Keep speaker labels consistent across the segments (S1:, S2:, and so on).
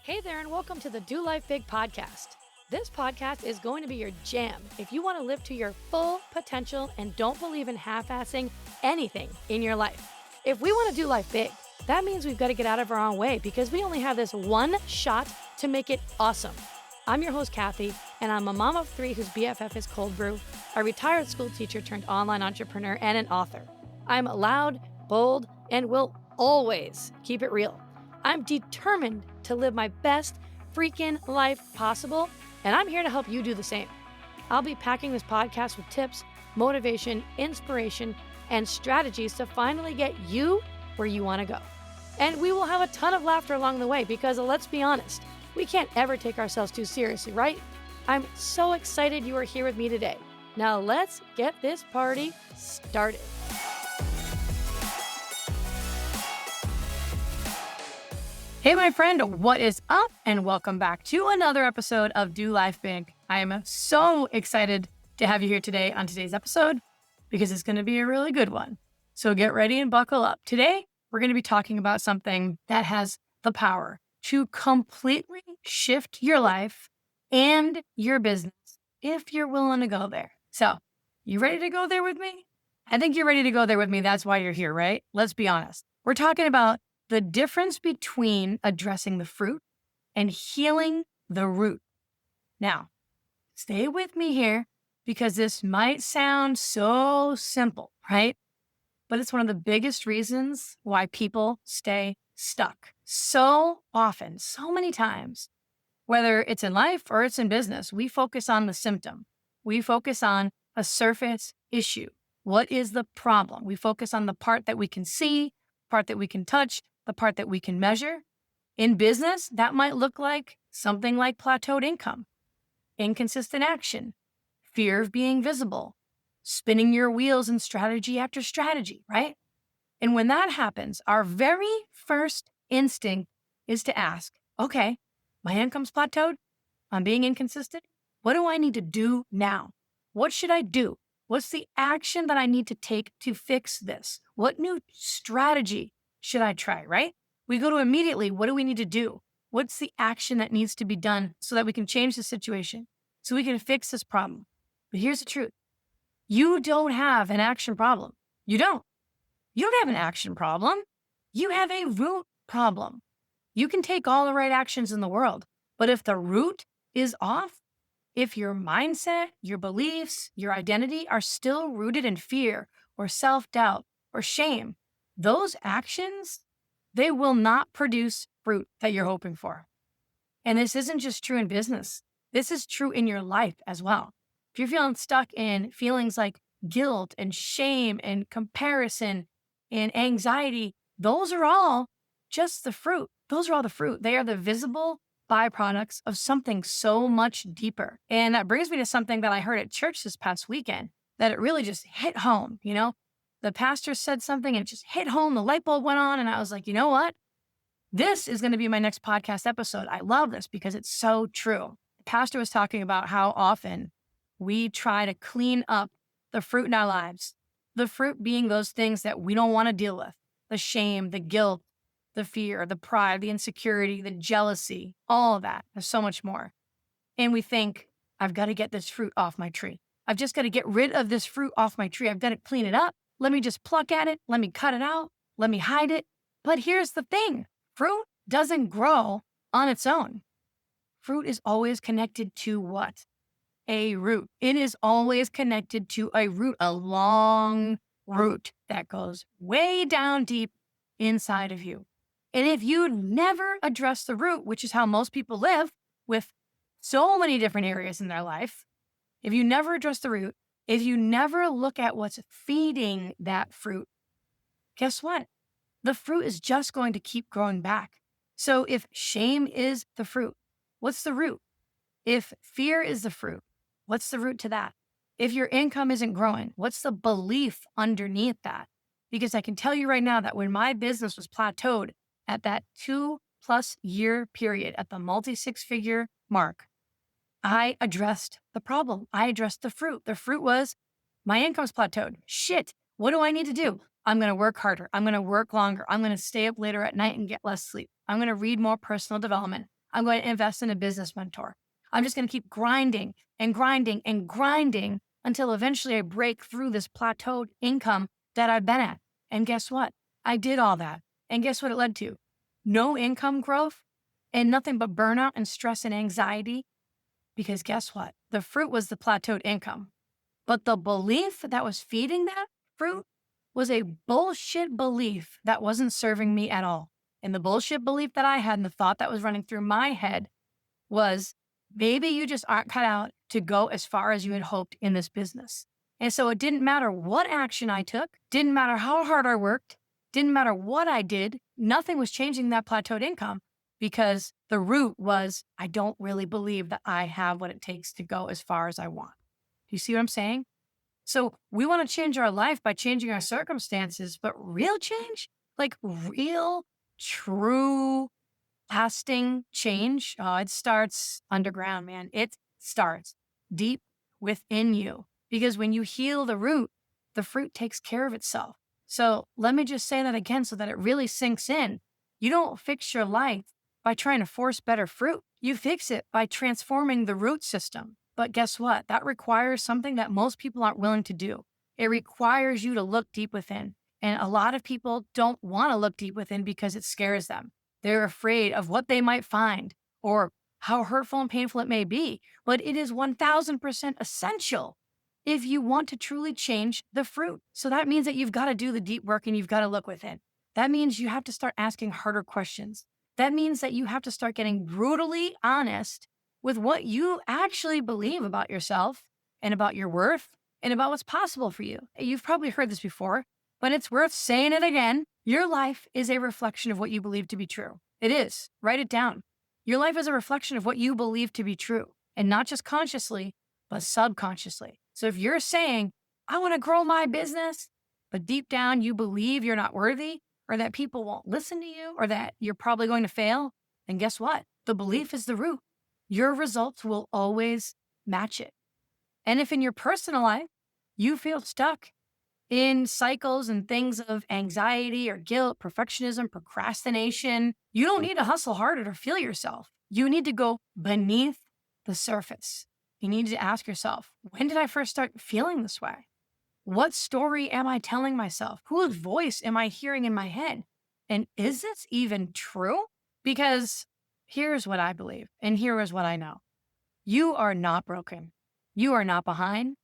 S1: Hey there, and welcome to the Do Life Big podcast. This podcast is going to be your jam if you want to live to your full potential and don't believe in half assing anything in your life. If we want to do life big, that means we've got to get out of our own way because we only have this one shot to make it awesome. I'm your host, Kathy, and I'm a mom of three whose BFF is cold brew, a retired school teacher turned online entrepreneur, and an author. I'm loud, bold, and will always keep it real. I'm determined to live my best freaking life possible, and I'm here to help you do the same. I'll be packing this podcast with tips, motivation, inspiration, and strategies to finally get you where you want to go. And we will have a ton of laughter along the way because, let's be honest, we can't ever take ourselves too seriously, right? I'm so excited you are here with me today. Now let's get this party started. Hey, my friend, what is up? And welcome back to another episode of Do Life Big. I am so excited to have you here today on today's episode because it's going to be a really good one. So get ready and buckle up. Today, we're going to be talking about something that has the power to completely shift your life and your business if you're willing to go there. So, you ready to go there with me? I think you're ready to go there with me. That's why you're here, right? Let's be honest. We're talking about the difference between addressing the fruit and healing the root. Now, stay with me here because this might sound so simple, right? But it's one of the biggest reasons why people stay stuck. So often, so many times, whether it's in life or it's in business, we focus on the symptom. We focus on a surface issue. What is the problem? We focus on the part that we can see, part that we can touch, the part that we can measure. In business, that might look like something like plateaued income, inconsistent action, fear of being visible, spinning your wheels in strategy after strategy, right? And when that happens, our very first instinct is to ask, okay, my income's plateaued, I'm being inconsistent. What do I need to do now? What should I do? What's the action that I need to take to fix this? What new strategy should I try, right? We go to immediately, what do we need to do? What's the action that needs to be done so that we can change the situation, so we can fix this problem? But here's the truth. You don't have an action problem. You don't. You don't have an action problem. You have a root problem. You can take all the right actions in the world, but if the root is off, if your mindset, your beliefs, your identity are still rooted in fear or self-doubt or shame, those actions, they will not produce fruit that you're hoping for. And this isn't just true in business. This is true in your life as well. If you're feeling stuck in feelings like guilt and shame and comparison and anxiety, those are all just the fruit. Those are all the fruit. They are the visible byproducts of something so much deeper. And that brings me to something that I heard at church this past weekend that it really just hit home, The pastor said something and it just hit home. The light bulb went on and I was like, you know what? This is going to be my next podcast episode. I love this because it's so true. The pastor was talking about how often we try to clean up the fruit in our lives. The fruit being those things that we don't want to deal with. The shame, the guilt, the fear, the pride, the insecurity, the jealousy, all of that. There's so much more. And we think, I've got to get this fruit off my tree. I've just got to get rid of this fruit off my tree. I've got to clean it up. Let me just pluck at it. Let me cut it out. Let me hide it. But here's the thing. Fruit doesn't grow on its own. Fruit is always connected to what? A root. It is always connected to a root, a long root that goes way down deep inside of you. And if you never address the root, which is how most people live with so many different areas in their life, if you never address the root, if you never look at what's feeding that fruit, guess what? The fruit is just going to keep growing back. So if shame is the fruit, what's the root? If fear is the fruit, what's the root to that? If your income isn't growing, what's the belief underneath that? Because I can tell you right now that when my business was plateaued at that 2+ year period, at the multi-6-figure mark, I addressed the problem. I addressed the fruit. The fruit was my income's plateaued. Shit, what do I need to do? I'm going to work harder. I'm going to work longer. I'm going to stay up later at night and get less sleep. I'm going to read more personal development. I'm going to invest in a business mentor. I'm just going to keep grinding and grinding and grinding until eventually I break through this plateaued income that I've been at. And guess what? I did all that. And guess what it led to? No income growth and nothing but burnout and stress and anxiety. Because guess what? The fruit was the plateaued income. But the belief that was feeding that fruit was a bullshit belief that wasn't serving me at all. And the bullshit belief that I had and the thought that was running through my head was, maybe you just aren't cut out to go as far as you had hoped in this business. And so it didn't matter what action I took, didn't matter how hard I worked, didn't matter what I did, nothing was changing that plateaued income because the root was, I don't really believe that I have what it takes to go as far as I want. Do you see what I'm saying? So we want to change our life by changing our circumstances, but real change, like real, true, lasting change, it starts underground, man. It starts deep within you. Because when you heal the root, the fruit takes care of itself. So let me just say that again so that it really sinks in. You don't fix your life by trying to force better fruit. You fix it by transforming the root system. But guess what? That requires something that most people aren't willing to do. It requires you to look deep within. And a lot of people don't want to look deep within because it scares them. They're afraid of what they might find or how hurtful and painful it may be. But it is 1000% essential if you want to truly change the fruit. So that means that you've got to do the deep work and you've got to look within. That means you have to start asking harder questions. That means that you have to start getting brutally honest with what you actually believe about yourself and about your worth and about what's possible for you. You've probably heard this before, but it's worth saying it again. Your life is a reflection of what you believe to be true. It is. Write it down. Your life is a reflection of what you believe to be true, and not just consciously, but subconsciously. So if you're saying, I want to grow my business, but deep down you believe you're not worthy, or that people won't listen to you, or that you're probably going to fail, then guess what? The belief is the root. Your results will always match it. And if in your personal life, you feel stuck in cycles and things of anxiety or guilt, perfectionism, procrastination, you don't need to hustle harder to feel yourself. You need to go beneath the surface. You need to ask yourself, when did I first start feeling this way? What story am I telling myself? Whose voice am I hearing in my head? And is this even true? Because here's what I believe, and here is what I know. You are not broken. You are not behind.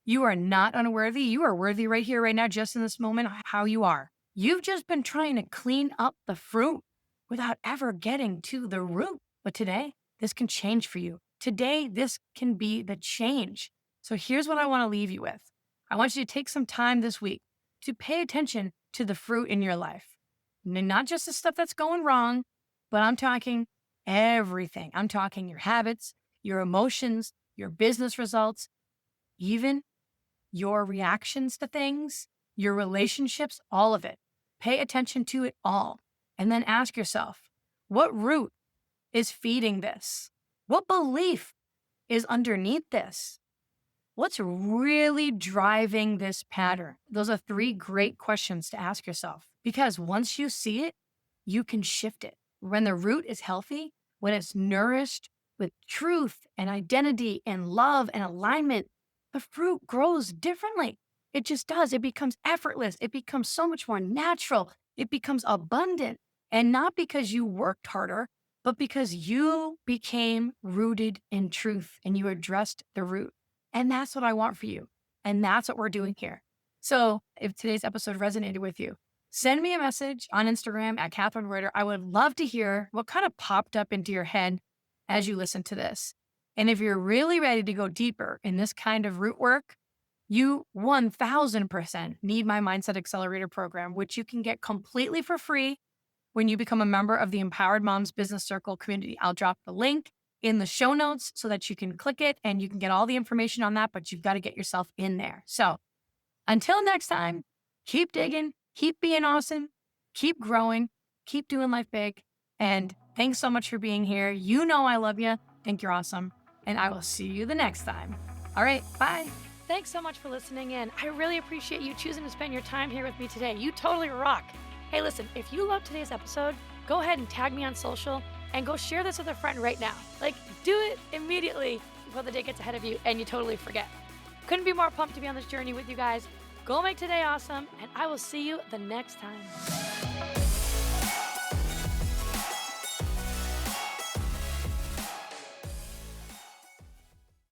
S1: You are not unworthy. You are worthy right here, right now, just in this moment, how you are. You've just been trying to clean up the fruit without ever getting to the root. But today, this can change for you. Today, this can be the change. So here's what I want to leave you with. I want you to take some time this week to pay attention to the fruit in your life. Not just the stuff that's going wrong, but I'm talking everything. I'm talking your habits, your emotions, your business results, even your reactions to things, your relationships, all of it. Pay attention to it all. And then ask yourself, what root is feeding this? What belief is underneath this? What's really driving this pattern? Those are 3 great questions to ask yourself. Because once you see it, you can shift it. When the root is healthy, when it's nourished with truth and identity and love and alignment, the fruit grows differently. It just does. It becomes effortless. It becomes so much more natural. It becomes abundant. And not because you worked harder, but because you became rooted in truth and you addressed the root. And that's what I want for you. And that's what we're doing here. So if today's episode resonated with you, send me a message on Instagram at Catherine Reuter. I would love to hear what kind of popped up into your head as you listen to this. And if you're really ready to go deeper in this kind of root work, you 1000% need my Mindset Accelerator program, which you can get completely for free when you become a member of the Empowered Moms Business Circle community. I'll drop the link in the show notes so that you can click it and you can get all the information on that, but you've got to get yourself in there. So until next time, keep digging, keep being awesome, keep growing, keep doing life big. And thanks so much for being here. You know I love you. Think you're awesome. And I will see you the next time. All right, bye. Thanks so much for listening in. I really appreciate you choosing to spend your time here with me today. You totally rock. Hey, listen, if you loved today's episode, go ahead and tag me on social and go share this with a friend right now. Like, do it immediately before the day gets ahead of you and you totally forget. Couldn't be more pumped to be on this journey with you guys. Go make today awesome, and I will see you the next time.